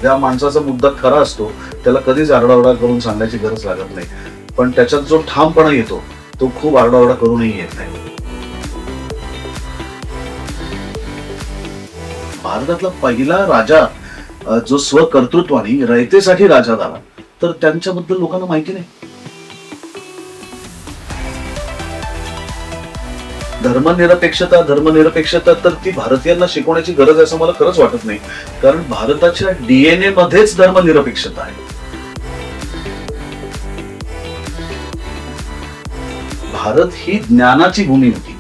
ज्या माणसाचा मुद्दा खरा असतो त्याला कधीच आरडाओरडा करून सांगायची गरज लागत नाही, पण त्याच्यात जो ठामपणा येतो तो खूप आरडाओरडा करूनही येत नाही. भारतातला पहिला राजा जो स्वकर्तृत्वाने रयतेसाठी राजा झाला, तर त्यांच्याबद्दल लोकांना माहिती नाही. धर्मनिरपेक्षता तर ती भारतीयांना शिकवण्याची गरज आहे असं मला खरंच वाटत नाही, कारण भारताच्या डीएनए मध्येच धर्मनिरपेक्षता आहे. भारत ही ज्ञानाची भूमी होती,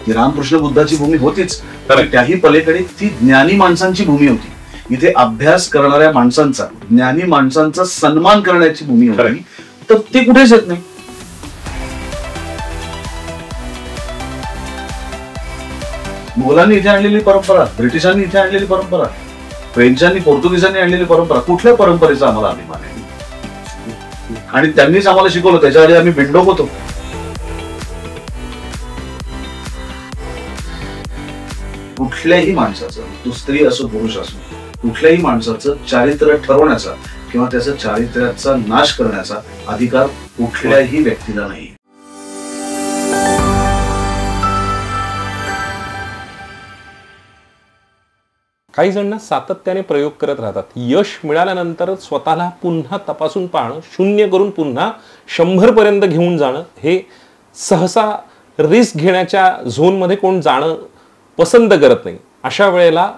ती रामकृष्ण बुद्धाची भूमी होतीच, तर त्याही पलीकडे ती ज्ञानी माणसांची भूमी होती. इथे अभ्यास करणाऱ्या माणसांचा, ज्ञानी माणसांचा सन्मान करण्याची भूमी होती, तर ती कुठेच येत नाही. मुघलांनी इथे आणलेली परंपरा, ब्रिटिशांनी इथे आणलेली परंपरा, फ्रेंचांनी पोर्तुगीजांनी आणलेली परंपरा, कुठल्या परंपरेचा आम्हाला अभिमान आहे? आणि त्यांनीच आम्हाला शिकवलं, त्याच्या आधी आम्ही बिंडोक होतो. कुठल्याही माणसाचं, तो स्त्री असो पुरुष असो, कुठल्याही माणसाचं चारित्र्य ठरवण्याचा किंवा त्याच्या चारित्र्याचा नाश करण्याचा अधिकार कुठल्याही व्यक्तीला नाही. काही जण सातत्याने प्रयोग करत राहतात. यश मिळाल्यानंतर स्वतःला पुन्हा तपासून पाहणं, शून्य करून पुन्हा 100 पर्यंत घेऊन जाणं, हे सहसा रिस्क घेण्याच्या झोनमध्ये कोण जाणं पसंत करत नाही. अशा वेळेला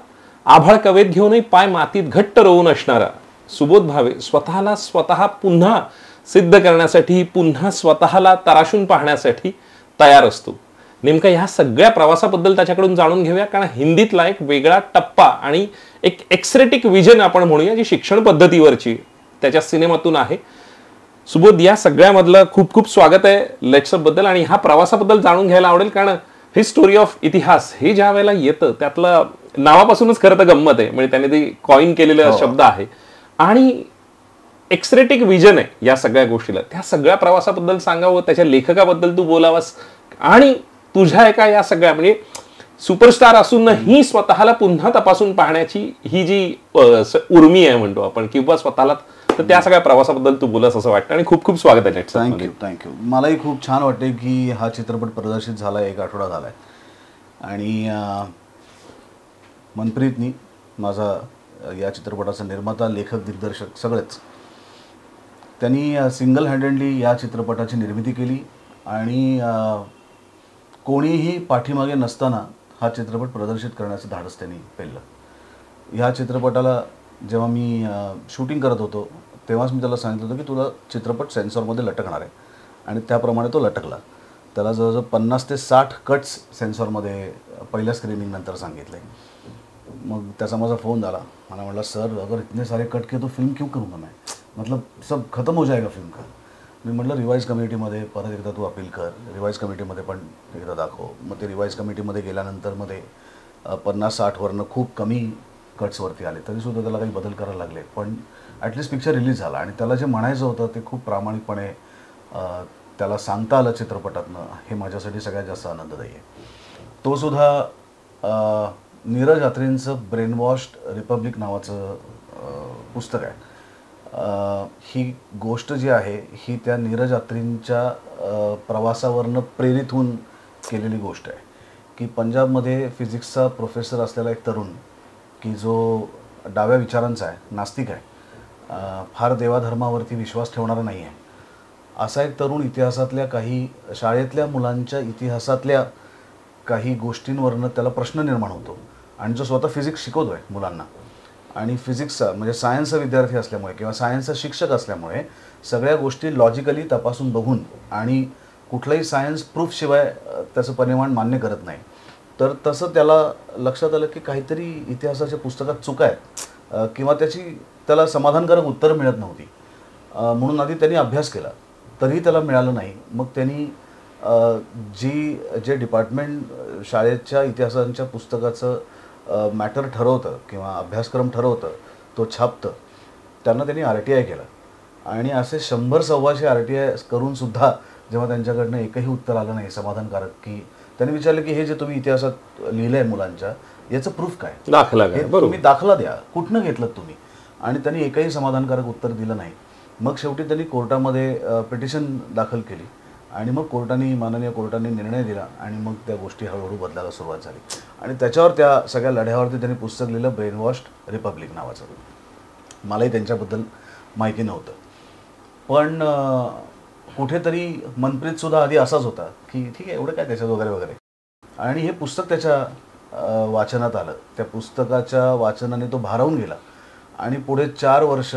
आभाळ कवेत घेऊनही पाय मातीत घट्ट रोवून असणारा सुबोध भावे स्वतःला स्वतः पुन्हा सिद्ध करण्यासाठी, पुन्हा स्वतःला तराशून पाहण्यासाठी तयार असतो. नेमका ह्या सगळ्या प्रवासाबद्दल त्याच्याकडून जाणून घेऊया, कारण हिंदीतला एक वेगळा टप्पा आणि एक एक्सरेटिक विजन आपण म्हणूया, जी शिक्षण पद्धतीवरची त्याच्या सिनेमातून आहे. सुबोध, या सगळ्यामधलं खूप खूप स्वागत आहे लेट्सअप बद्दल. आणि ह्या प्रवासाबद्दल जाणून घ्यायला आवडेल, कारण ही स्टोरी ऑफ इतिहास हे ज्या वेळेला येतं त्यातलं नावापासूनच खरं तर गंमत आहे. म्हणजे त्याने ते कॉइन केलेला शब्द आहे आणि एक्सरेटिक विजन आहे या सगळ्या गोष्टीला. त्या सगळ्या प्रवासाबद्दल सांगावं, त्याच्या लेखकाबद्दल तू बोलावास, आणि तुझ्या एका या सगळ्या म्हणजे सुपरस्टार असूनही स्वतःला पुन्हा तपासून पाहण्याची ही जी उर्मी आहे म्हणतो आपण, किंवा स्वतःला, तर त्या सगळ्या प्रवासाबद्दल तू बोलास असं वाटतं. आणि खूप खूप स्वागत आहे. थँक्यू. मलाही खूप छान वाटते की हा चित्रपट प्रदर्शित झाला, 1 आठवडा झालाय. आणि मनप्रीतनी, माझा या चित्रपटाचा निर्माता, लेखक, दिग्दर्शक सगळेच, त्यांनी सिंगल हँडेडली या चित्रपटाची निर्मिती केली. आणि कोणीही पाठीमागे नसताना हा चित्रपट प्रदर्शित करण्याचं धाडस त्यांनी पेललं. ह्या चित्रपटाला जेव्हा मी शूटिंग करत होतो तेव्हाच मी त्याला सांगितलं होतं की तुला चित्रपट सेन्सॉरमध्ये लटकणार आहे, आणि त्याप्रमाणे तो लटकला. त्याला जवळजवळ 50 ते 60 कट्स सेन्सॉरमध्ये पहिल्या स्क्रीनिंगनंतर सांगितले. मग त्याचा माझा फोन झाला, मला म्हटलं सर अगर इतने सारे कट किए तो फिल्म क्यों करूँगा मैं, मतलब सब खत्म हो जाएगा फिल्म का. मी म्हटलं रिवाईज कमिटीमध्ये परत एकदा तू अपील कर, रिवाईज कमिटीमध्ये पण एकदा दाखव. मग ते रिवाईज कमिटीमध्ये गेल्यानंतर मध्ये 50-60 वरनं खूप कमी कट्सवरती आले, तरीसुद्धा त्याला काही बदल करायला लागले, पण ॲटलिस्ट पिक्चर रिलीज झाला. आणि त्याला जे म्हणायचं होतं ते खूप प्रामाणिकपणे त्याला सांगता आलं चित्रपटातनं, हे माझ्यासाठी सगळ्यात जास्त आनंददायी आहे. तो सुद्धा नीरज अत्रेंचं ब्रेनवॉश्ड रिपब्लिक नावाचं पुस्तक आहे. ही गोष्ट जी आहे ही त्या नीरज अत्रेंच्या प्रवासावरनं प्रेरित होऊन केलेली गोष्ट आहे की पंजाबमध्ये फिजिक्सचा प्रोफेसर असलेला एक तरुण की जो डाव्या विचारांचा आहे, नास्तिक आहे, फार देवाधर्मावरती विश्वास ठेवणारा नाही आहे, असा एक तरुण इतिहासातल्या काही शाळेतल्या मुलांच्या इतिहासातल्या काही गोष्टींवरनं त्याला प्रश्न निर्माण होतो. आणि जो स्वतः फिजिक्स शिकवतो आहे मुलांना, आणि फिजिक्सचा म्हणजे सायन्सचा विद्यार्थी असल्यामुळे किंवा सायन्सचा शिक्षक असल्यामुळे सगळ्या गोष्टी लॉजिकली तपासून बघून आणि कुठलाही सायन्स प्रूफशिवाय त्याचं परिमाण मान्य करत नाही. तर तसं त्याला लक्षात आलं की काहीतरी इतिहासाच्या पुस्तकात चुका आहेत किंवा त्याला समाधानकारक उत्तरं मिळत नव्हती. म्हणून आधी त्यांनी अभ्यास केला, तरीही त्याला मिळालं नाही. मग त्यांनी जे डिपार्टमेंट शाळेच्या इतिहासाच्या पुस्तकाचं मॅटर ठरवतं किंवा अभ्यासक्रम ठरवतं, तो छापतं, त्यांना त्यांनी RTI केलं. आणि असे 100-125 RTI करूनसुद्धा जेव्हा त्यांच्याकडनं एकही उत्तर आलं नाही समाधानकारक, की त्यांनी विचारलं की हे जे तुम्ही इतिहासात लिहिलं आहे मुलांच्या, याचं प्रूफ काय, दाखला काय, तुम्ही दाखला द्या, कुठनं घेतलं तुम्ही. आणि त्यांनी एकही समाधानकारक उत्तर दिलं नाही. मग शेवटी त्यांनी कोर्टामध्ये पिटिशन दाखल केली आणि मग माननीय कोर्टाने निर्णय दिला आणि मग त्या गोष्टी हळूहळू बदलायला सुरुवात झाली. आणि त्याच्यावर त्या सगळ्या लढ्यावरती त्यांनी पुस्तक लिहिलं, ब्रेनवॉश्ड रिपब्लिक नावाचं. मलाही त्यांच्याबद्दल माहिती नव्हतं, पण कुठेतरी मनप्रीतसुद्धा आधी असाच होता की ठीक आहे, एवढं काय त्याच्यात वगैरे वगैरे. आणि हे पुस्तक त्याच्या वाचनात आलं. त्या पुस्तकाच्या वाचनाने तो भारावून गेला आणि पुढे 4 वर्ष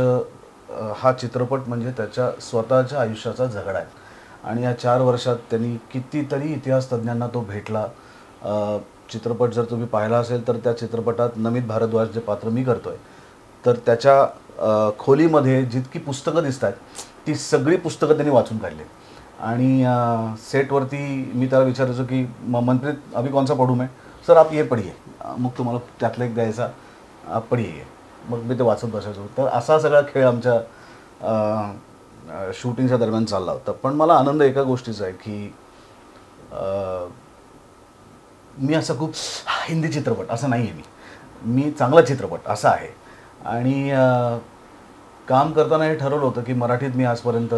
हा चित्रपट म्हणजे त्याच्या स्वतःच्या आयुष्याचा झगडा आहे. आणि या 4 वर्षात त्यांनी कितीतरी इतिहास तज्ज्ञांना तो भेटला. चित्रपट जर तुम्ही पाहिला असेल तर त्या चित्रपटात नमित भारद्वाज जे पात्र मी करतोय, तर त्याच्या खोलीमध्ये जितकी पुस्तकं दिसत आहेत ती सगळी पुस्तकं त्यांनी वाचून काढली. आणि सेटवरती मी त्याला विचारायचो की मनप्रीत अभी कौन सा पढू मैं, सर आप ये पढिए, मग तुम्हाला त्यातला एक द्यायचा, आप पढिए. मग मी ते वाचत बसायचो. तर असा सगळा खेळ आमच्या शूटिंगच्या दरम्यान चालला होता. पण मला आनंद एका गोष्टीचा आहे की मी असं खूप हिंदी चित्रपट असं नाही आहे, मी चांगला चित्रपट असा आहे. आणि काम करताना हे ठरवलं होतं की मराठीत मी आजपर्यंत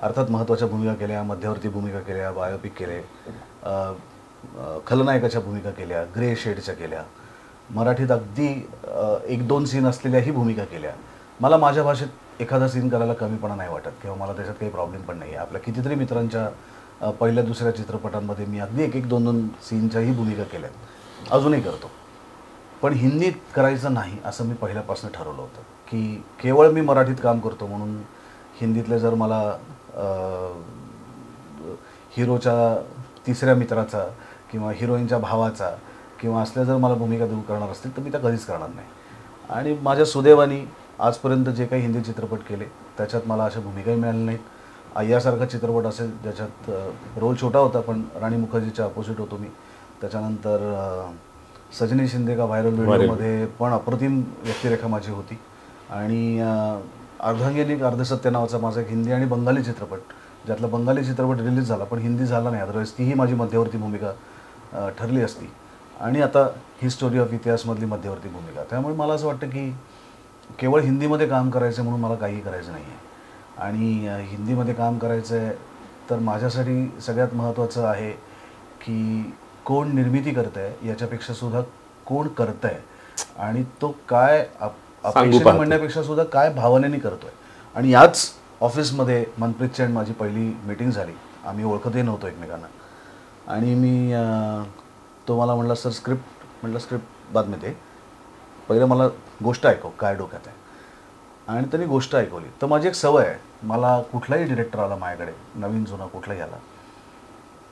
अर्थात महत्त्वाच्या भूमिका केल्या, मध्यवर्ती भूमिका केल्या, बायोपिक केले, खलनायकाच्या भूमिका केल्या, ग्रे शेडच्या केल्या, मराठीत अगदी 1-2 सीन असलेल्याही भूमिका केल्या. मला माझ्या भाषेत एखादा सीन करायला कमीपणा नाही वाटत किंवा मला त्याच्यात काही प्रॉब्लेम पण नाही आहे. आपल्या कितीतरी मित्रांच्या पहिल्या दुसऱ्या चित्रपटांमध्ये मी अगदी 1-2 सीनच्याही भूमिका केल्या, अजूनही करतो. पण हिंदीत करायचं नाही असं मी पहिल्यापासून ठरवलं होतं की केवळ मी मराठीत काम करतो म्हणून हिंदीतले जर मला हिरोच्या 3ऱ्या मित्राचा किंवा हिरोईनच्या भावाचा किंवा असल्या जर मला भूमिका देऊ करणार असतील तर मी त्या कधीच करणार नाही. आणि माझ्या सुदैवाने आजपर्यंत जे काही हिंदी चित्रपट केले त्याच्यात मला अशा भूमिकाही मिळाल्या नाहीत. अय्यासारखा चित्रपट असेल ज्याच्यात रोल छोटा होता पण राणी मुखर्जीच्या अपोजिट होतो मी. त्याच्यानंतर सजनी शिंदे का व्हायरल व्हिडिओमध्ये पण अप्रतिम व्यक्तिरेखा माझी होती. आणि अर्धांगिनी अर्धसत्य नावाचा माझा एक हिंदी आणि बंगाली चित्रपट, ज्यातला बंगाली चित्रपट रिलीज झाला पण हिंदी झाला नाही, अदरवाईज तीही माझी मध्यवर्ती भूमिका ठरली असती. आणि आता ही स्टोरी ऑफ इतिहासमधली मध्यवर्ती भूमिका. त्यामुळे मला असं वाटतं की केवळ हिंदीमध्ये काम करायचं म्हणून मला काहीही करायचं नाही आहे. आणि हिंदीमध्ये काम करायचं आहे तर माझ्यासाठी सगळ्यात महत्त्वाचं आहे की कोण निर्मिती करत आहे याच्यापेक्षा सुद्धा कोण करत आहे आणि तो काय अपेक्षेने म्हणण्यापेक्षा सुद्धा काय भावनेने करतो आहे. आणि याच ऑफिसमध्ये मनप्रीतची आणि माझी पहिली मीटिंग झाली. आम्ही ओळखतही नव्हतो एकमेकांना. आणि मी तो मला म्हणला सर स्क्रिप्ट, म्हटलं स्क्रिप्ट बाद में दे, पहिलं मला गोष्ट ऐकव काय डोक्यात आहे. आणि त्यांनी गोष्ट ऐकवली. तर माझी एक सवय आहे, मला कुठलाही डिरेक्टर आला माझ्याकडे, नवीन जुना कुठलाही आला,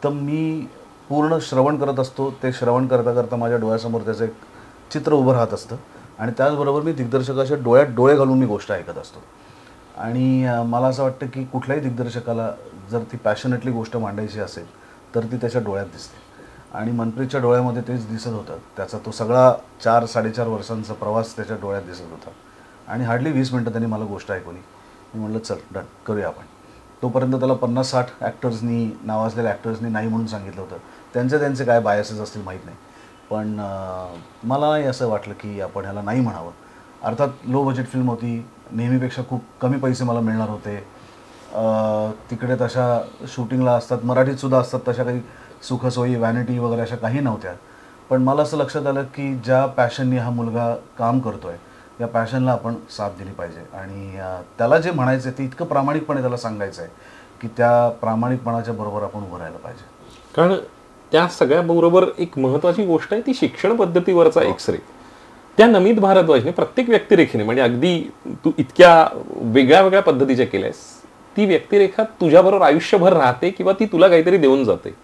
तर मी पूर्ण श्रवण करत असतो. ते श्रवण करता करता माझ्या डोळ्यासमोर त्याचं एक चित्र उभं राहत असतं आणि त्याचबरोबर मी दिग्दर्शकाच्या डोळ्यात डोळे घालून मी गोष्ट ऐकत असतो. आणि मला असं वाटतं की कुठल्याही दिग्दर्शकाला जर ती पॅशनेटली गोष्ट मांडायची असेल तर ती त्याच्या डोळ्यात दिसते. आणि मनप्रीतच्या डोळ्यामध्ये तेच दिसत होतं. त्याचा तो सगळा 4-4.5 वर्षांचा प्रवास त्याच्या डोळ्यात दिसत होता. आणि हार्डली 20 मिनटं त्यांनी मला गोष्ट ऐकवली. मी म्हटलं चल डन करूया आपण. तोपर्यंत त्याला 50-60 ॲक्टर्सनी, नावाजलेल्या ॲक्टर्सनी नाही म्हणून सांगितलं होतं. त्यांचे काय बायसेस असतील माहीत नाही, पण मला नाही असं वाटलं की आपण ह्याला नाही म्हणावं. अर्थात लो बजेट फिल्म होती, नेहमीपेक्षा खूप कमी पैसे मला मिळणार होते. तिकडे तशा शूटिंगला असतात, मराठीतसुद्धा असतात तशा काही सुखसोयी, व्हॅनिटी वगैरे अशा काही नव्हत्या. पण मला असं लक्षात आलं की ज्या पॅशननी हा मुलगा काम करतो आहे या पॅशनला आपण साथ दिली पाहिजे. आणि त्याला जे म्हणायचं आहे ते इतकं प्रामाणिकपणे त्याला सांगायचं आहे की त्या प्रामाणिकपणाच्या बरोबर आपण उभं राहायला पाहिजे. कारण त्या सगळ्याबरोबर एक महत्त्वाची गोष्ट आहे ती शिक्षण पद्धतीवरचा एक्सरे. त्या नमित भारद्वाजने प्रत्येक व्यक्तिरेखेने, म्हणजे अगदी तू इतक्या वेगळ्या वेगळ्या पद्धतीच्या केल्यास, ती व्यक्तिरेखा तुझ्याबरोबर आयुष्यभर राहते किंवा ती तुला काहीतरी देऊन जाते.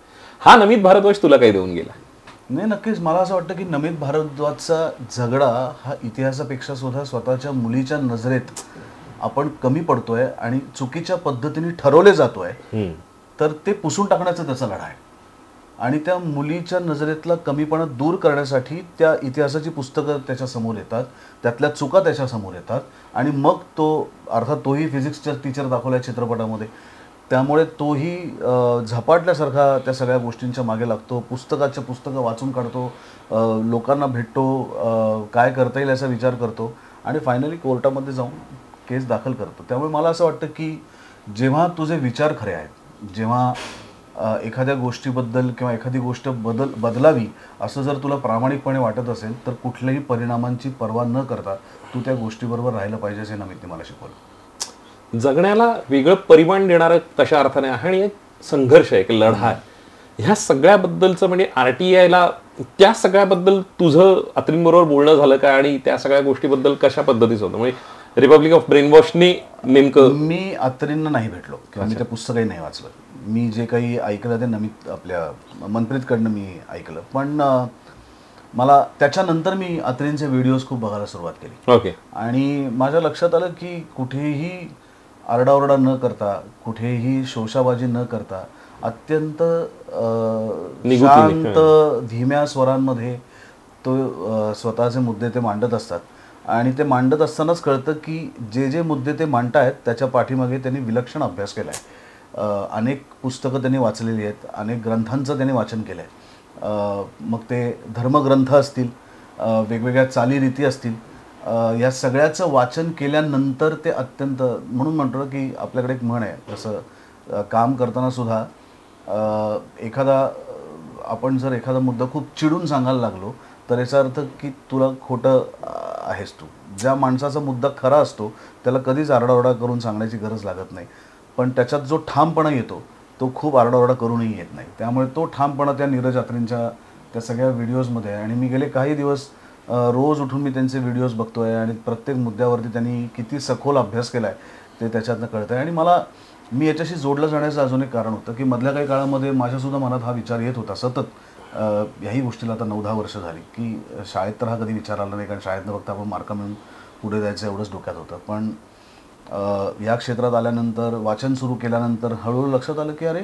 हा नमित भारद्वाज तुला काही देऊन गेला नाही? नक्कीच. मला असं वाटतं की नमित भारद्वाजचा झगडा हा इतिहासापेक्षा सुद्धा स्वतःच्या मुलीच्या नजरेत आपण कमी पडतोय आणि चुकीच्या पद्धतीने ठरवले जातोय, तर ते पुसून टाकण्याचा त्याचा लढा आहे. आणि त्या मुलीच्या नजरेतला कमीपणा दूर करण्यासाठी त्या इतिहासाची पुस्तकं त्याच्यासमोर येतात, त्यातल्या चुका त्याच्यासमोर येतात. आणि मग तो, अर्थात तोही फिजिक्सचा टीचर दाखवला चित्रपटामध्ये, त्यामुळे तोही झपाटल्यासारखा त्या सगळ्या गोष्टींच्या मागे लागतो. पुस्तकं वाचून काढतो, लोकांना भेटतो, काय करता येईल याचा विचार करतो. आणि फायनली कोर्टामध्ये जाऊन केस दाखल करतो. त्यामुळे मला असं वाटतं की जेव्हा तुझे विचार खरे आहेत, जेव्हा एखाद्या गोष्टीबद्दल किंवा एखादी गोष्ट बदलावी असं जर तुला प्रामाणिकपणे वाटत असेल तर कुठल्याही परिणामांची पर्वा न करता तू त्या गोष्टीबरोबर राहिलं पाहिजे, हे नमितने मला शिकवलं. जगण्याला वेगळं परिमाण देणारं तशा अर्थाने आहे आणि एक संघर्ष आहे, एक लढा आहे. ह्या सगळ्याबद्दलचं म्हणजे RTIला त्या सगळ्याबद्दल तुझं अत्रींबरोबर बोलणं झालं का आणि त्या सगळ्या गोष्टीबद्दल कशा पद्धतीचं होतं? म्हणजे रिपब्लिक ऑफ ब्रेनवॉशने नेमकं. मी अत्रींना नाही भेटलो किंवा मी ते पुस्तकही नाही वाचलं. मी जे काही ऐकलं ते नमित आपल्या मनप्रीतकडनं मी ऐकलं, पण मला त्याच्यानंतर मी अत्रींचे व्हिडिओज खूप बघायला सुरुवात केली. ओके. आणि माझ्या लक्षात आलं की कुठेही आरडाओरडा न करता, कुठेही शोषाबाजी न करता, अत्यंत शांत धीम्या स्वरांमध्ये तो स्वतःचे मुद्दे ते मांडत असतात. आणि ते मांडत असतानाच कळतं की जे जे मुद्दे ते मांडतायत त्याच्या पाठीमागे त्यांनी विलक्षण अभ्यास केला आहे. अनेक पुस्तकं त्यांनी वाचलेली आहेत, अनेक ग्रंथांचं त्यांनी वाचन केलं आहे. मग ते धर्मग्रंथ असतील, वेगवेगळ्या चालीरीती असतील, या सगळ्याचं वाचन केल्यानंतर ते अत्यंत, म्हणून म्हणतो की आपल्याकडे एक म्हण आहे, जसं काम करताना सुद्धा आपण जर एखादा मुद्दा खूप चिडून सांगायला लागलो तर याचा अर्थ की तुला खोटं आहेस तू. ज्या माणसाचा मुद्दा खरा असतो त्याला कधीच आरडाओरडा करून सांगण्याची गरज लागत नाही, पण त्याच्यात जो ठामपणा येतो तो खूप आरडाओरडा करूनही येत नाही. त्यामुळे तो ठामपणा त्या नीरज अत्रींच्या त्या सगळ्या व्हिडिओजमध्ये आहे. आणि मी गेले काही दिवस रोज उठून मी त्यांचे व्हिडिओज बघतो आहे आणि प्रत्येक मुद्द्यावरती त्यांनी किती सखोल अभ्यास केला आहे ते त्याच्यातनं कळतं आहे. आणि मी याच्याशी जोडलं जाण्याचं अजून एक कारण होतं की मधल्या काही काळामध्ये माझ्यासुद्धा मनात हा विचार येत होता सतत. ह्याही गोष्टीला आता 9-10 वर्ष झाली की शाळेत तर हा कधी विचार आला नाही, कारण शाळेतनं फक्त आपण मार्का मिळून पुढे जायचं एवढंच डोक्यात होतं. पण या क्षेत्रात आल्यानंतर, वाचन सुरू केल्यानंतर हळूहळू लक्षात आलं की अरे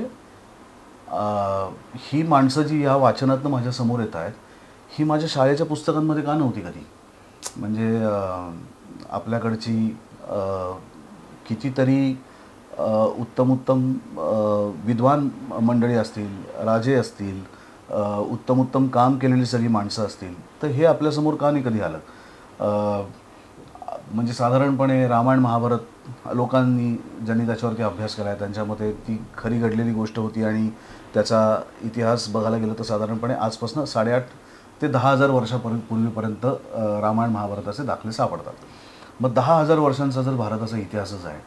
ही माणसं जी या वाचनातनं माझ्यासमोर येत आहेत ही माझ्या शाळेच्या पुस्तकांमध्ये का नव्हती कधी. म्हणजे आपल्याकडची कितीतरी उत्तम विद्वान मंडळी असतील, राजे असतील, उत्तम काम केलेली सगळी माणसं असतील, तर हे आपल्यासमोर का नाही कधी आलं. म्हणजे साधारणपणे रामायण महाभारत लोकांनी ज्यांनी त्याच्यावरती अभ्यास केला आहे त्यांच्यामध्ये ती खरी घडलेली गोष्ट होती आणि त्याचा इतिहास बघायला गेलं तर साधारणपणे आजपासून 8,500 ते 10,000 वर्षापूर्वीपर्यंत रामायण महाभारताचे दाखले सापडतात. मग 10,000 वर्षांचा जर भारताचा इतिहासच आहे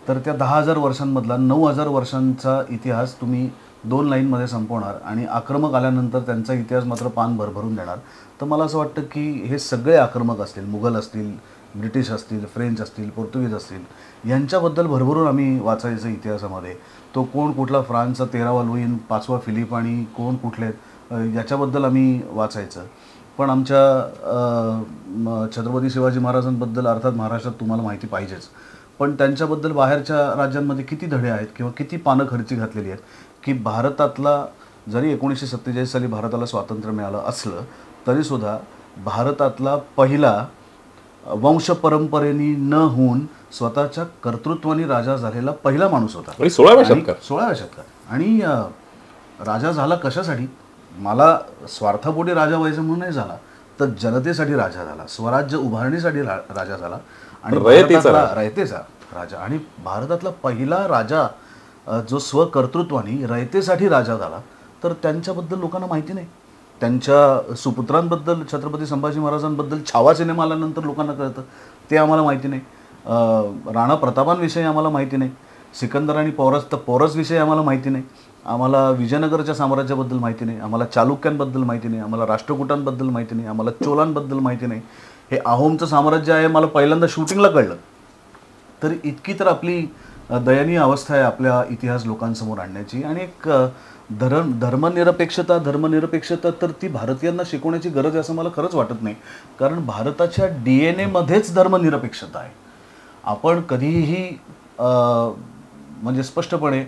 तर त्या 10,000 वर्षांमधला 9,000 वर्षांचा इतिहास तुम्ही 2 लाईनमध्ये संपवणार आणि आक्रमक आल्यानंतर त्यांचा इतिहास मात्र पान भरभरून देणार. तर मला असं वाटतं की हे सगळे आक्रमक असतील, मुघल असतील, ब्रिटिश असतील, फ्रेंच असतील, पोर्तुगीज असतील, यांच्याबद्दल भरभरून आम्ही वाचायचं इतिहासामध्ये. तो कोण कुठला फ्रान्सचा 13वा लुईन, 5वा फिलिप आणि कोण कुठले याच्याबद्दल आम्ही वाचायचं. पण आमच्या छत्रपती शिवाजी महाराजांबद्दल अर्थात महाराष्ट्रात तुम्हाला माहिती पाहिजेच, पण त्यांच्याबद्दल बाहेरच्या राज्यांमध्ये किती धडे आहेत किंवा किती पानं खर्ची घातलेली आहेत की भारतातला जरी 1947 साली भारताला स्वातंत्र्य मिळालं असलं तरीसुद्धा भारतातला पहिला वंशपरंपरेने न होऊन स्वतःच्या कर्तृत्वाने राजा झालेला पहिला माणूस होता. 16व्या शतकात. आणि राजा झाला कशासाठी? मला स्वार्थापोटी राजा व्हायचं म्हणून नाही झाला, तर जनतेसाठी राजा झाला, स्वराज्य उभारणीसाठी राजा झाला आणि रयतेचा राजा. आणि भारतातला पहिला राजा जो स्वकर्तृत्वाने रयतेसाठी राजा झाला, तर त्यांच्याबद्दल लोकांना माहिती नाही. त्यांच्या सुपुत्रांबद्दल, छत्रपती संभाजी महाराजांबद्दल छावा सिनेमा आल्यानंतर लोकांना कळतं, ते आम्हाला माहिती नाही. राणा प्रतापांविषयी आम्हाला माहिती नाही, सिकंदर आणि पोरसविषयी आम्हाला माहिती नाही, आम्हाला विजयनगरच्या साम्राज्याबद्दल माहिती नाही, आम्हाला चालुक्यांबद्दल माहिती नाही, आम्हाला राष्ट्रकूटांबद्दल माहिती नाही, आम्हाला चोलांबद्दल माहिती नाही. हे अहोमचं साम्राज्य आहे मला पहिल्यांदा शूटिंगला कळलं. तर इतकी तर आपली दयनीय अवस्था आहे आपल्या इतिहास लोकांसमोर आणण्याची. आणि एक धर्मनिरपेक्षता तर ती भारतीयांना शिकवण्याची गरज आहे असं मला खरंच वाटत नाही, कारण भारताच्या DNA मध्येच धर्मनिरपेक्षता आहे. आपण कधीही म्हणजे स्पष्टपणे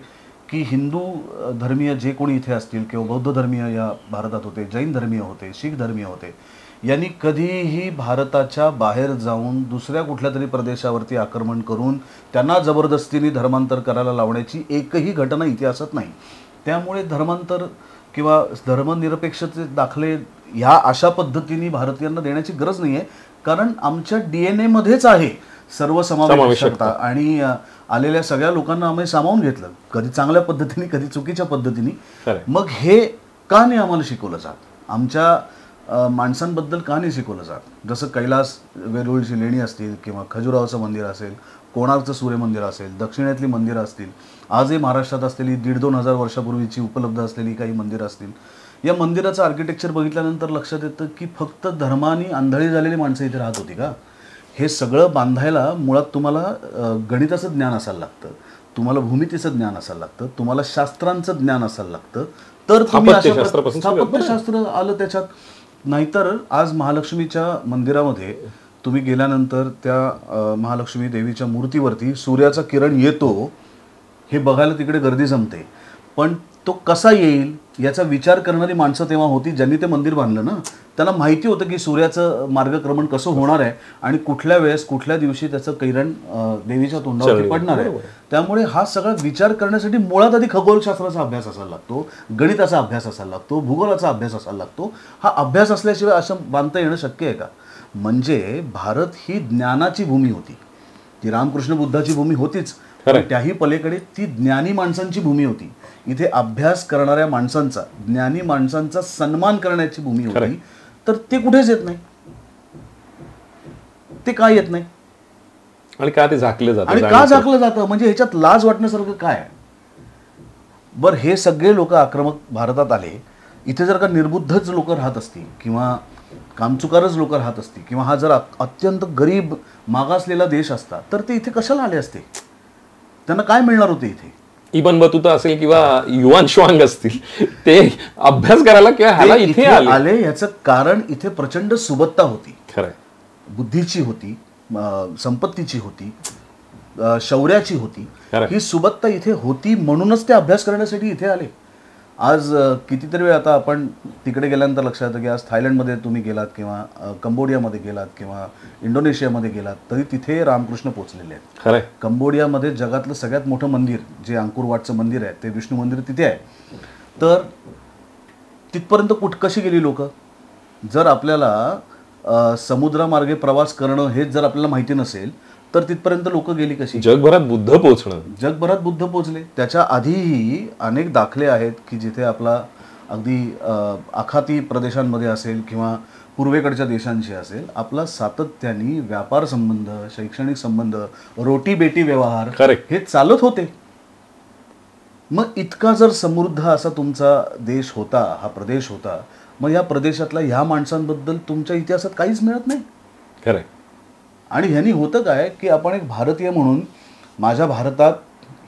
की हिंदू धर्मीय जे कोणी इथे असतील किंवा बौद्ध धर्मीय या भारतात होते, जैन धर्मीय होते, शीख धर्मीय होते, यांनी कधीही भारताच्या बाहेर जाऊन दुसऱ्या कुठल्या तरी प्रदेशावरती आक्रमण करून त्यांना जबरदस्तीने धर्मांतर करायला लावण्याची एकही घटना इतिहासात नाही. त्यामुळे धर्मांतर किंवा धर्मनिरपेक्षतेचे दाखले ह्या अशा पद्धतीने भारतीयांना देण्याची गरज नाही आहे, कारण आमच्या DNA मध्येच आहे सर्वसमावेशकता आणि आलेल्या सगळ्या लोकांना आम्ही सामावून घेतलं, कधी चांगल्या पद्धतीने कधी चुकीच्या पद्धतीने. मग हे का नाही आम्हाला शिकवलं जात? आमच्या माणसांबद्दल का नाही शिकवलं जात? जसं कैलास वेरूळची लेणी असतील किंवा खजुराहोचं मंदिर असेल, कोणार्कचं सूर्यमंदिर असेल, दक्षिणेतली मंदिरं असतील, आजही महाराष्ट्रात असलेली 1,500-2,000 वर्षापूर्वीची उपलब्ध असलेली काही मंदिरं असतील, या मंदिराचं आर्किटेक्चर बघितल्यानंतर लक्षात येतं की फक्त धर्माने आंधळी झालेली माणसं इथे राहत होती का? हे सगळं बांधायला मुळात तुम्हाला गणिताचं ज्ञान असायला लागतं, तुम्हाला भूमितीचं ज्ञान असायला लागतं, तुम्हाला शास्त्रांचं ज्ञान असायला लागतं, तर तुम्ही स्थापत्यशास्त्र आलं त्याच्यात. नाहीतर आज महालक्ष्मीच्या मंदिरामध्ये तुम्ही गेल्यानंतर त्या महालक्ष्मी देवीच्या मूर्तीवरती सूर्याचा किरण येतो हे बघायला तिकडे गर्दी जमते, पण तो कसा येईल याचा विचार करणारी माणसं तेव्हा होती ज्यांनी ते मंदिर बांधलं ना. त्यांना माहिती होतं की सूर्याचं मार्गक्रमण कसं होणार आहे आणि कुठल्या वेळेस कुठल्या दिवशी त्याचं किरण देवीच्या तोंडावरती पडणार आहे. त्यामुळे हा सगळा विचार करण्यासाठी मुळात आधी खगोलशास्त्राचा अभ्यास असायला लागतो, गणिताचा अभ्यास असायला लागतो, भूगोलाचा अभ्यास असायला लागतो. हा अभ्यास असल्याशिवाय असं बांधता येणं शक्य आहे का? म्हणजे भारत ही ज्ञानाची भूमी होती, ती रामकृष्ण बुद्धाची भूमी होतीच, पण त्याही पलीकडे ती ज्ञानी माणसांची भूमी होती. इथे अभ्यास करणाऱ्या माणसांचा, ज्ञानी माणसांचा सन्मान करण्याची भूमी होती. तर ते कुठेच येत नाही. ते का येत नाही आणि का ते झाकलं जातं? आणि का झाकलं जातं? म्हणजे ह्याच्यात लाज वाटण्यासारखं काय आहे? बरं, हे सगळे लोक आक्रमक भारतात आले, इथे जर का निर्बुद्धच लोक राहत असतील किंवा कामचुकारच लोक राहत असतील किंवा हा जर अत्यंत गरीब मागासलेला देश असता तर ते इथे कशाला आले असते? त्यांना काय मिळणार होते इथे? इबन बतुता असेल किंवा युवान श्वांग असतील, ते अभ्यास करायला किंवा ह्याला इथे आले. याचं कारण इथे प्रचंड सुबत्ता होती, खरंय, बुद्धीची होती, संपत्तीची होती, शौर्याची होती. ही सुबत्ता इथे होती म्हणूनच ते अभ्यास करण्यासाठी इथे आले. आज कितीतरी वेळ आता आपण तिकडे गेल्यानंतर लक्षात येतं की आज थायलंडमध्ये तुम्ही गेलात किंवा कंबोडियामध्ये गेलात किंवा इंडोनेशियामध्ये गेलात तरी तिथे रामकृष्ण पोचलेले आहेत. खरंय, कंबोडियामध्ये जगातलं सगळ्यात मोठं मंदिर जे अंकुर वाटचं मंदिर आहे ते विष्णू मंदिर तिथे आहे. तर तिथपर्यंत कशी गेली लोक? जर आपल्याला समुद्रामार्गे प्रवास करणं हेच जर आपल्याला माहिती नसेल तर तिथपर्यंत लोक गेली कशी? जगभरात बुद्ध पोहोचणं. जगभरात बुद्ध पोहोचले. त्याच्या आधीही अनेक दाखले आहेत की जिथे आपला अगदी आखाती प्रदेशांमध्ये असेल किंवा पूर्वेकडच्या देशांशी असेल आपला सातत्याने व्यापार संबंध, शैक्षणिक संबंध, रोटी बेटी व्यवहार हे चालत होते. मग इतका जर समृद्ध असा तुमचा देश होता, हा प्रदेश होता, मग या प्रदेशातल्या ह्या माणसांबद्दल तुमच्या इतिहासात काहीच मिळत नाही. खरंय. आणि ह्यांनी होतं काय की आपण एक भारतीय म्हणून माझ्या भारतात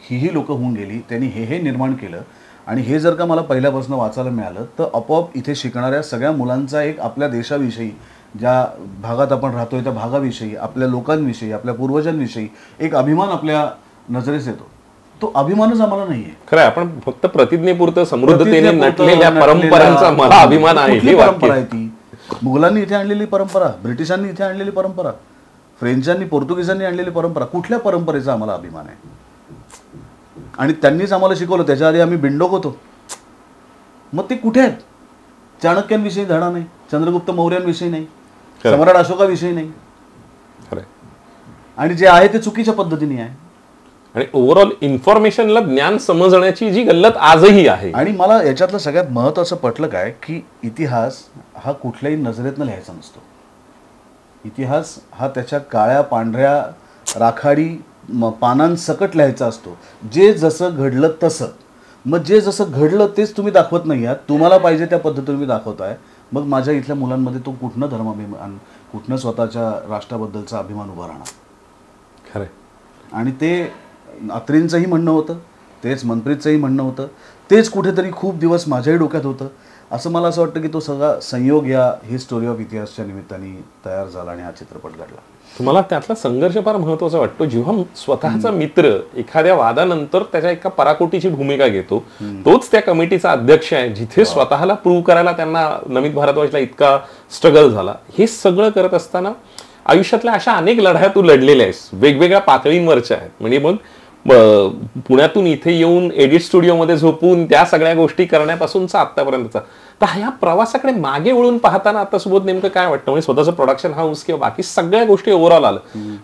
ही लोक होऊन गेली, त्यांनी हे निर्माण केलं आणि हे जर का मला पहिल्यापासून वाचायला मिळालं तर आपोआप इथे शिकणाऱ्या सगळ्या मुलांचा एक आपल्या देशाविषयी, ज्या भागात आपण राहतोय त्या भागाविषयी, आपल्या लोकांविषयी, आपल्या पूर्वजांविषयी एक अभिमान आपल्या नजरेस येतो. तो अभिमानच आम्हाला नाहीये. खरं, आपण फक्त प्रतिज्ञेपुरतं समृद्धतेने नटलेल्या परंपरांचा मला अभिमान आहे. ही परंपरा आहे ती. मुघलांनी इथे आणलेली परंपरा, ब्रिटिशांनी इथे आणलेली परंपरा, फ्रेंचांनी, पोर्तुगीजांनी आणलेली परंपरा, कुठल्या परंपरेचा आम्हाला अभिमान आहे? आणि त्यांनीच आम्हाला शिकवलं. त्याच्या आधी आम्ही बिंडोक होतो. मग ते कुठे आहेत? चाणक्यांविषयी धडा नाही, चंद्रगुप्त मौर्यांविषयी नाही, सम्राट अशोकाविषयी नाही. आणि जे आहे ते चुकीच्या पद्धतीने आहे. आणि ओव्हरऑल इन्फॉर्मेशनला ज्ञान समजण्याची जी गल्लत आजही आहे. आणि मला याच्यातलं सगळ्यात महत्त्वाचं पटलं काय की इतिहास हा कुठल्याही नजरेतनं लिहायचा नसतो. इतिहास हा त्याच्या काळ्या पांढऱ्या राखाडी पानांसकट लिहायचा असतो. जे जसं घडलं तसं. मग जे जसं घडलं तेच तुम्ही दाखवत नाही आहात, तुम्हाला पाहिजे त्या पद्धतीने तुम्ही दाखवताय. मग माझ्या इथल्या मुलांमध्ये तो कुठनं धर्माभिमान, कुठनं स्वतःच्या राष्ट्राबद्दलचा अभिमान उभा राहणार? खरं. आणि ते अत्रेंचंही म्हणणं होतं, तेच मनप्रीतचंही म्हणणं होतं, तेच कुठेतरी खूप दिवस माझ्याही डोक्यात होतं. असं मला असं वाटतं की तो सगळा संयोग या ही स्टोरी ऑफ इतिहासच्या निमित्ताने तयार झाला आणि हा चित्रपट घडला. तुम्हाला त्यातला संघर्ष फार महत्त्वाचा वाटतो. जेव्हा स्वतःचा मित्र एखाद्या वादानंतर त्याच्या एका पराकोटीची भूमिका घेतो, तोच त्या कमिटीचा अध्यक्ष आहे, जिथे स्वतःला प्रूव्ह करायला त्यांना नमित भारद्वाजला इतका स्ट्रगल झाला. हे सगळं करत असताना आयुष्यातल्या अशा अनेक लढाया तू लढलेल्या आहेस, वेगवेगळ्या पातळींवरच्या आहेत. म्हणजे मग पुण्यातून इथे येऊन एडिट स्टुडिओमध्ये झोपून त्या सगळ्या गोष्टी करण्यापासूनचा आतापर्यंतचा. तर ह्या प्रवासाकडे मागे वळून पाहताना आता सुबोध नेमकं काय वाटतं? म्हणजे स्वतःचं प्रोडक्शन हाऊस किंवा बाकी सगळ्या गोष्टी ओव्हरऑल आलं,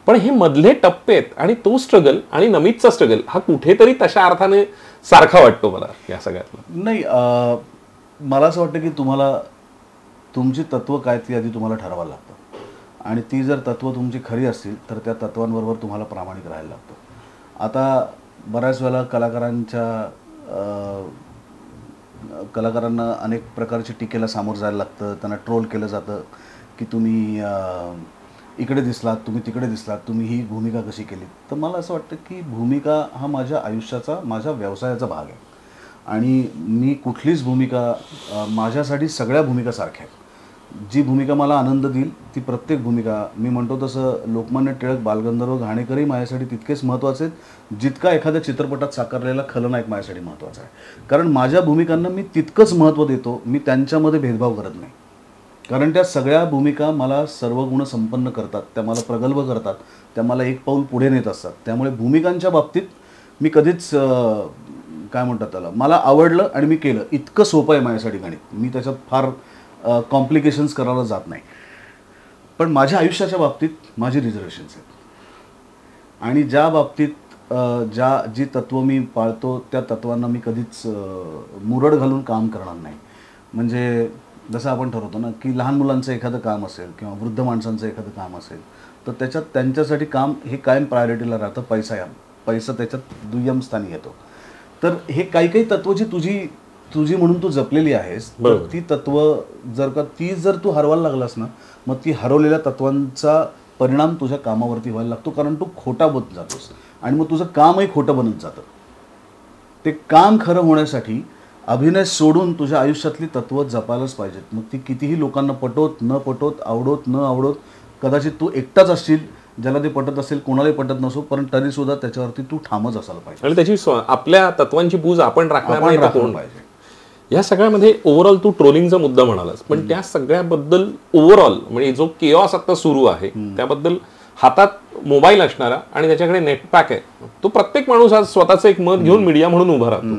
पण हे मधले टप्पे आहेत आणि तो स्ट्रगल आणि नमितचा स्ट्रगल हा कुठेतरी तशा अर्थाने सारखा वाटतो मला या सगळ्यातला. नाही, मला असं वाटतं की तुम्हाला तुमची तत्व काय ती आधी तुम्हाला ठरवायला लागतं, आणि ती जर तत्व तुमची खरी असतील तर त्या तत्वांबरोबर तुम्हाला प्रामाणिक राहायला लागतं. आता बऱ्याच वेळेला कलाकारांना अनेक प्रकारची टीकेला सामोरं जायला लागतं, त्यांना ट्रोल केलं जातं की तुम्ही इकडे दिसलात, तुम्ही तिकडे दिसलात, तुम्ही ही भूमिका कशी केली. तर मला असं वाटतं की भूमिका हा माझ्या आयुष्याचा, माझ्या व्यवसायाचा भाग आहे, आणि मी कुठलीच भूमिका, माझ्यासाठी सगळ्या भूमिका सारख्या आहेत. जी भूमिका मला आनंद देईल ती प्रत्येक भूमिका, मी म्हणतो तसं लोकमान्य टिळक, बालगंधर्व, घाणेकरही माझ्यासाठी तितकेच महत्त्वाचे आहेत जितका एखाद्या चित्रपटात साकारलेला खलनायक माझ्यासाठी महत्त्वाचा आहे. कारण माझ्या भूमिकांना मी तितकंच महत्त्व देतो, मी त्यांच्यामध्ये भेदभाव करत नाही. कारण त्या सगळ्या भूमिका मला सर्व गुण संपन्न करतात, त्या मला प्रगल्भ करतात, त्या मला एक पाऊल पुढे नेत असतात. त्यामुळे भूमिकांच्या बाबतीत मी कधीच काय म्हणतात त्याला, मला आवडलं आणि मी केलं इतकं सोपं आहे माझ्यासाठी गणित. मी त्याच्यात फार कॉम्प्लिकेशन्स करायला जात नाही. पण माझ्या आयुष्याच्या बाबतीत माझी रिझर्वेशन्स आहेत, आणि ज्या बाबतीत जी तत्त्व मी पाळतो त्या तत्त्वांना मी कधीच मुरड घालून काम करणार नाही. म्हणजे जसं आपण ठरवतो ना की लहान मुलांचं एखादं काम असेल किंवा वृद्ध माणसांचं एखादं काम असेल तर त्याच्यात त्यांच्यासाठी काम हे कायम प्रायोरिटीला राहतं. पैसा त्याच्यात दुय्यम स्थानी येतो. तर हे काही काही तत्त्व जी तुझी म्हणून तू जपलेली आहेस, तर ती तत्व जर तू हरवायला लागलास ना, मग ती हरवलेल्या तत्वांचा परिणाम तुझ्या कामावरती व्हायला लागतो, कारण तू खोटा बनत जातोस आणि मग तुझं कामही खोटं बनत जातं. ते काम खरं होण्यासाठी अभिनय सोडून तुझ्या आयुष्यातली तत्व जपायलाच पाहिजेत. मग ती कितीही लोकांना पटोत न पटोत, आवडोत न आवडोत, कदाचित तू एकटाच असशील ज्याला ते पटत असेल, कोणालाही पटत नसो, पण तरी सुद्धा त्याच्यावरती तू ठामच असायला पाहिजे आणि त्याची आपल्या तत्वांची पूज आपण राखणार पाहिजे. या सगळ्यामध्ये ओव्हरऑल तू ट्रोलिंगचा मुद्दा म्हणालास, पण त्या सगळ्याबद्दल ओव्हरऑल म्हणजे जो केओस आता सुरू आहे त्याबद्दल हातात मोबाईल असणारा आणि त्याच्याकडे नेटपॅक आहे, तो प्रत्येक माणूस आज स्वतःचं एक मत घेऊन मीडिया म्हणून उभा राहतो.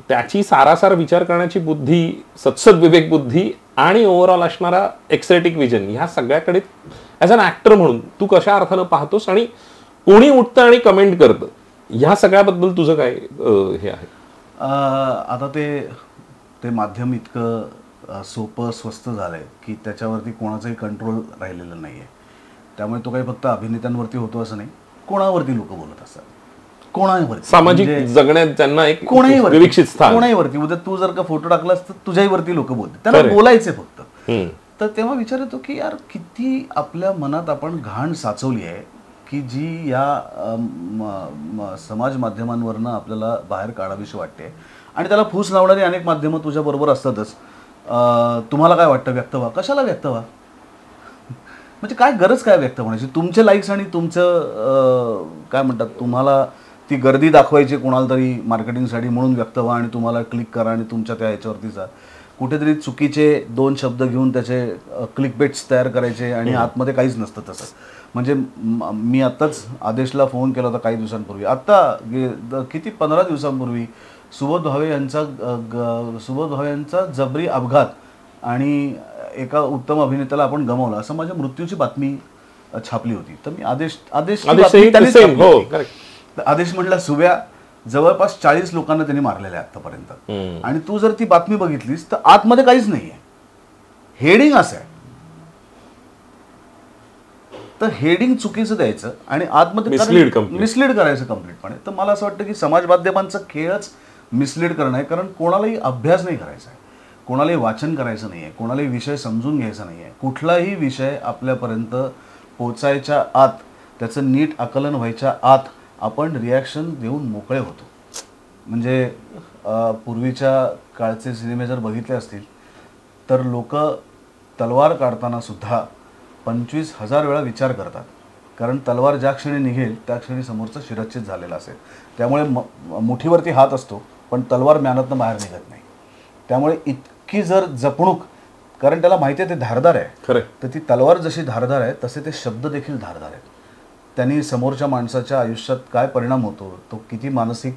त्याची सारासार विचार करण्याची बुद्धी, सत्सद विवेक बुद्धी आणि ओव्हरऑल असणारा एक्सेटिक विजन, ह्या सगळ्याकडे ॲज अन ॲक्टर म्हणून तू कशा अर्थानं पाहतोस आणि कोणी उठतं आणि कमेंट करतं, ह्या सगळ्याबद्दल तुझं काय हे आहे? आता ते माध्यम इतकं सोपं स्वस्त झालं आहे की त्याच्यावरती कोणाचाही कंट्रोल राहिलेलं नाही आहे. त्यामुळे तो काही फक्त अभिनेत्यांवरती होतो असं नाही, कोणावरती लोक बोलत असतात, कोणावरती सामाजिक जगण्यात त्यांना एक कोणाहीवरती कोणाहीवरती. उद्या तू जर का फोटो टाकलास तर तुझ्याही वरती लोक बोलतात, त्यांना बोलायचे फक्त. तर तेव्हा विचार येतो की यार किती आपल्या मनात आपण घाण साचवली आहे की जी या समाज माध्यमांवरनं आपल्याला बाहेर काढावीशी वाटते, आणि त्याला फूस लावणारी अनेक माध्यमं तुझ्याबरोबर असतातच. तुम्हाला काय वाटतं, व्यक्त व्हा. कशाला व्यक्त व्हा? म्हणजे काय गरज काय व्यक्त होण्याची? तुमचे लाईक्स आणि तुमचं काय म्हणतात, तुम्हाला ती गर्दी दाखवायची कोणाला तरी मार्केटिंगसाठी म्हणून व्यक्त व्हा, आणि तुम्हाला क्लिक करा आणि तुमच्या त्या ह्याच्यावरती जा. कुठेतरी चुकीचे 2 शब्द घेऊन त्याचे क्लिक बेट्स तयार करायचे आणि आतमध्ये काहीच नसतं तसं. म्हणजे मी आत्ताच आदेशला फोन केला होता काही दिवसांपूर्वी, आत्ता किती 15 दिवसांपूर्वी, सुबोध भावे यांचा जबरी अपघात आणि एका उत्तम अभिनेत्याला आपण गमावलं असं माझ्या मृत्यूची बातमी छापली होती. तर मी आदेश म्हटला, सुब्या जवळपास 40 लोकांना त्यांनी मारलेलं आहे आतापर्यंत, आणि तू जर ती बातमी बघितलीस तर आतमध्ये काहीच नाहीये, हेडिंग असं आहे. तर हेडिंग चुकीचं द्यायचं आणि आतमध्ये मिसलीड करायचं कम्प्लीटपणे. तर मला असं वाटतं की समाज माध्यमांचा खेळच मिसलीड करणं आहे, कारण कोणालाही अभ्यास नाही करायचा आहे, कोणालाही वाचन करायचं नाही आहे, कोणालाही विषय समजून घ्यायचा नाही आहे. कुठलाही विषय आपल्यापर्यंत पोचायच्या आत, त्याचं नीट आकलन व्हायच्या आत आपण रिॲक्शन देऊन मोकळे होतो. म्हणजे पूर्वीच्या काळचे सिनेमे जर बघितले असतील तर लोक तलवार काढताना सुद्धा 25,000 वेळा विचार करतात, कारण तलवार ज्या क्षणी निघेल त्या क्षणी समोरचं शिरच्छेद झालेलं असेल. त्यामुळे मुठीवरती हात असतो पण तलवार म्यानातनं बाहेर निघत नाही. त्यामुळे इतकी जर जपणूक, कारण त्याला माहिती आहे ते धारदार आहे, तर ती तलवार जशी धारदार आहे तसे ते शब्द देखील धारदार आहेत. त्यांनी समोरच्या माणसाच्या आयुष्यात काय परिणाम होतो, तो किती मानसिक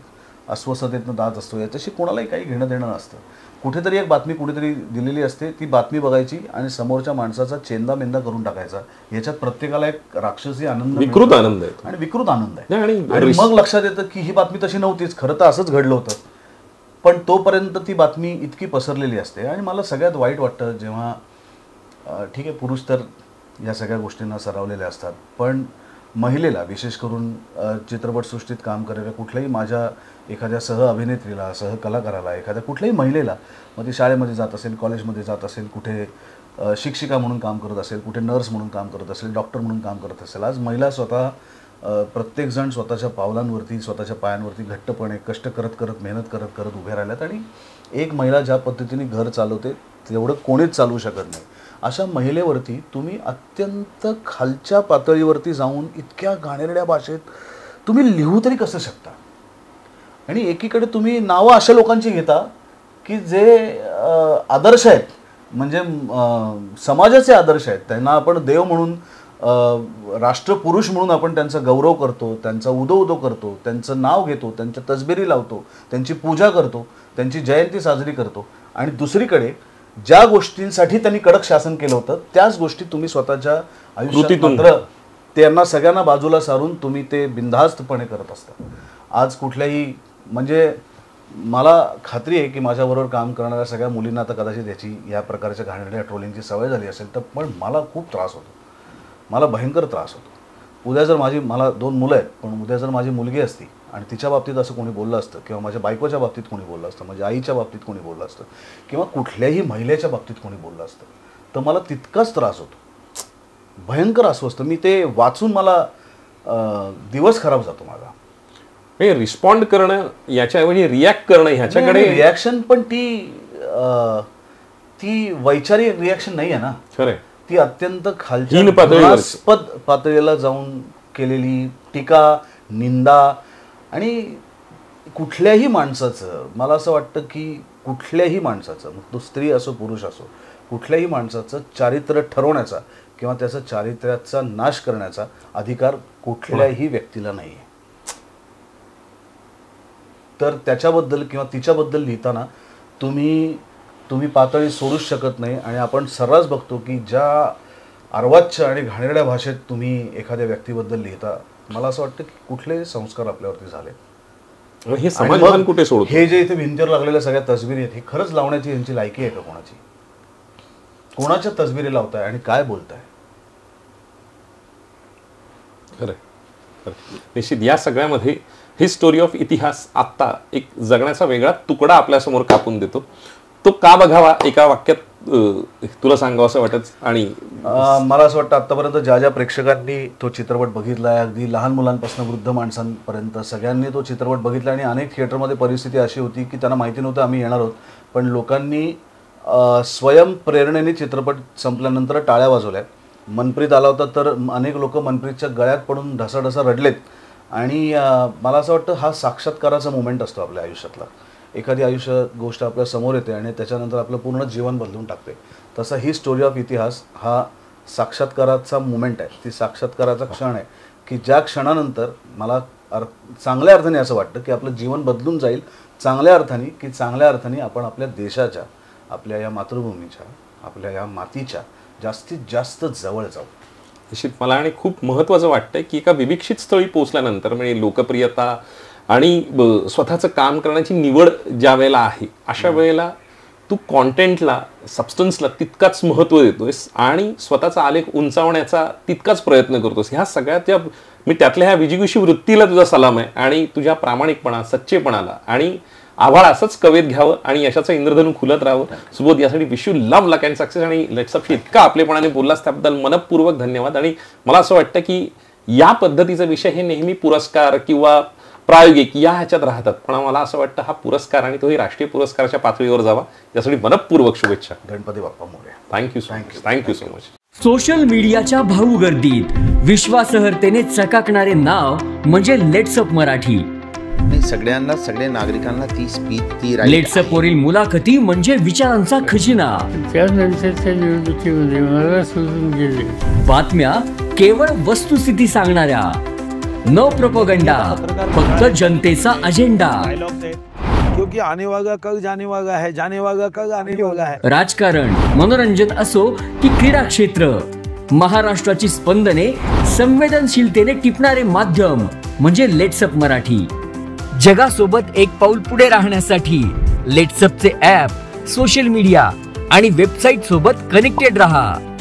अस्वस्थतेतनं जात असतो, याच्याशी कोणालाही काही घेणं देणं नसतं. कुठेतरी एक बातमी कुठेतरी दिलेली असते, ती बातमी बघायची आणि समोरच्या माणसाचा चेंदामेंदा करून टाकायचा. याच्यात प्रत्येकाला एक राक्षसी आनंद, विकृत आनंद आहे आणि विकृत आनंद आहे. आणि मग लक्षात येतं की ही बातमी तशी नव्हतीच, खरं तर असंच घडलं होतं. पण तोपर्यंत ती बातमी इतकी पसरलेली असते. आणि मला सगळ्यात वाईट वाटतं जेव्हा, ठीक आहे पुरुष तर या सगळ्या गोष्टींना सरावलेले असतात, पण महिलेला, विशेष करून चित्रपटसृष्टीत काम करणाऱ्या कुठल्याही माझ्या एखाद्या सहअभिनेत्रीला, सहकलाकाराला, एखाद्या कुठल्याही महिलेला, मग ती शाळेमध्ये जात असेल, कॉलेजमध्ये जात असेल, कुठे शिक्षिका म्हणून काम करत असेल, कुठे नर्स म्हणून काम करत असेल, डॉक्टर म्हणून काम करत असेल, आज महिला स्वतः प्रत्येकजण स्वतःच्या पावलांवरती, स्वतःच्या पायांवरती घट्टपणे कष्ट करत करत, मेहनत करत करत उभ्या राहिल्यात. आणि एक महिला ज्या पद्धतीने घर चालवते तेवढं कोणीच चालवू शकत नाही. अशा महिलेवरती तुम्ही अत्यंत खालच्या पातळीवरती जाऊन इतक्या घाणेरड्या भाषेत तुम्ही लिहू तरी कसं शकता? आणि एकीकडे तुम्ही नावं अशा लोकांची घेता की जे आदर्श आहेत, म्हणजे समाजाचे आदर्श आहेत, त्यांना आपण देव म्हणून, राष्ट्रपुरुष म्हणून आपण त्यांचा गौरव करतो, त्यांचा उदो करतो, त्यांचं नाव घेतो, त्यांच्या तसबिरी लावतो, त्यांची पूजा करतो, त्यांची जयंती साजरी करतो. आणि दुसरीकडे ज्या गोष्टींसाठी त्यांनी कडक शासन केलं होतं त्याच गोष्टी तुम्ही स्वतःच्या आयुष्यात मात्र त्यांना सगळ्यांना बाजूला सारून तुम्ही ते बिनधास्तपणे करत असता. आज कुठल्याही, म्हणजे मला खात्री आहे की माझ्याबरोबर काम करणाऱ्या सगळ्या मुलींना आता कदाचित याची, या प्रकारच्या घाणेरड्या ट्रोलिंगची सवय झाली असेल, तर पण मला खूप त्रास होतो, मला भयंकर त्रास होतो. उद्या जर मला 2 मुलं आहेत, पण उद्या जर माझी मुलगी असती आणि तिच्या बाबतीत असं कोणी बोललं असतं, किंवा माझ्या बायकोच्या बाबतीत कोणी बोललं असतं, माझ्या आईच्या बाबतीत कोणी बोललं असतं, किंवा कुठल्याही महिलेच्या बाबतीत कोणी बोललं असतं, तर मला तितकाच त्रास होतो, भयंकर अस्वस्थ. मी ते वाचून मला दिवस खराब जातो माझा. रिस्पॉन्ड करणं याच्याऐवजी रिॲक्ट करणं ह्याच्याकडे, रिॲक्शन पण ती वैचारिक रिॲक्शन नाही आहे ना, खरंय, ती अत्यंत खालच्या पातळीला जाऊन केलेली टीका, निंदा. आणि कुठल्याही माणसाचं, मला असं वाटतं की कुठल्याही माणसाचं, मग तो स्त्री असो पुरुष असो, कुठल्याही माणसाचं चारित्र्य ठरवण्याचा किंवा त्याचा चारित्र्याचा नाश करण्याचा अधिकार कुठल्याही व्यक्तीला नाही आहे. तर त्याच्याबद्दल किंवा तिच्याबद्दल लिहिताना तुम्ही पातळी सोडूच शकत नाही. आणि आपण सर्रास बघतो की ज्या अर्वाच्य आणि घाणेरड्या भाषेत तुम्ही एखाद्या व्यक्तीबद्दल लिहिता, मला असं वाटतं की कुठले संस्कार आपल्यावरती झाले, हे समाजभान कुठे सोडतो? हे जे इथे भिंतीवर लागलेल्या सगळ्या तसबिरी आहेत, हे खरंच लावण्याची यांची लायकी आहे का कोणाची? कोणाच्या तसबिरी लावताय आणि काय बोलताय? खरं निश्चित या सगळ्यामध्ये ही स्टोरी ऑफ इतिहास आत्ता एक जगण्याचा वेगळा तुकडा आपल्यासमोर कापून देतो. तो का बघावा एका वाक्यात तुला सांगावं असं वाटत. आणि मला असं वाटतं आत्तापर्यंत ज्या प्रेक्षकांनी तो चित्रपट बघितला आहे, अगदी लहान मुलांपासून वृद्ध माणसांपर्यंत सगळ्यांनी तो चित्रपट बघितला. आणि अनेक थिएटरमध्ये परिस्थिती अशी होती की त्यांना माहिती नव्हतं आम्ही येणार आहोत, पण लोकांनी स्वयंप्रेरणेने चित्रपट संपल्यानंतर टाळ्या वाजवल्या. मनप्रीत आला होता तर अनेक लोक मनप्रीतच्या गळ्यात पडून ढसाढसा रडलेत. आणि मला असं वाटतं हा साक्षात्काराचा मोमेंट असतो आपल्या आयुष्यातला. एखादी गोष्ट आपल्या समोर येते आणि त्याच्यानंतर आपलं पूर्ण जीवन बदलून टाकते. तसा ही स्टोरी ऑफ इतिहास हा साक्षात्काराचा मोमेंट आहे, ती साक्षात्काराचा क्षण आहे की ज्या क्षणानंतर मला चांगल्या अर्थाने असं वाटतं की आपलं जीवन बदलून जाईल चांगल्या अर्थाने, की चांगल्या अर्थाने आपण आपल्या देशाच्या, आपल्या या मातृभूमीच्या, आपल्या या मातीच्या जास्तीत जास्त जवळ जाऊ. निश्चित मला आणि खूप महत्त्वाचं वाटतंय की एका विविक्षित स्थळी पोहोचल्यानंतर म्हणजे लोकप्रियता आणि स्वतःचं काम करण्याची निवड ज्या वेळेला आहे, अशा वेळेला तू कॉन्टेंटला, सबस्टन्सला तितकाच महत्त्व देतोयस आणि स्वतःचा आलेख उंचावण्याचा तितकाच प्रयत्न करतोस. ह्या सगळ्याच्या मी त्यातल्या ह्या विजिगुषी वृत्तीला तुझा सलाम आहे आणि तुझ्या प्रामाणिकपणा, सच्चेपणाला. आणि आभाळ असंच कवेत घ्यावं आणि यशाचं इंद्रधनू खुलत राहावं. सुबोध, यासाठी wish you love luck and success. आणि लेट्सअपशी इतका आपलेपणाने बोललास त्याबद्दल मनपूर्वक धन्यवाद. आणि मला असं वाटतं की या पद्धतीचा विषय हे नेहमी पुरस्कार किंवा प्रायोगिक या ह्याच्यात राहतात, पण मला असं वाटतं हा पुरस्कार आणि तोही राष्ट्रीय पुरस्काराच्या पातळीवर जावा, यासाठी मनपूर्वक शुभेच्छा. Ganpati Bappa Morya. Thank you so much. Social मीडियाच्या भाऊ गर्दीत विश्वासार्हतेने चकाकणारे नाव म्हणजे लेट्सअप मराठी. सगळ्यांना, सगळ्या नागरिकांना ती स्पीच, ती लेट्सअप वरील मुलाखती म्हणजे विचारांचा खजिना. त्यानंतरच्या निवडणुकीमध्ये मला सोडून गेले. बातम्या केवळ वस्तुस्थिती सांगणाऱ्या, न प्रोपोगंडा, फक्त जनतेचा अजेंडा। क्योंकि आने वाला कल जाने वाला है, जाने वाला कल आने वाला है। राजकारण, मनोरंजन असो की क्रीडा क्षेत्र, महाराष्ट्राची स्पंदने संवेदनशीलतेने टिपणारे माध्यम म्हणजे लेट्सअप मराठी। जगासोबत एक पाऊल पुढे राहण्यासाठी लेट्सअपचे ॲप, सोशल मीडिया आणि वेबसाईट सोबत कनेक्टेड रहा।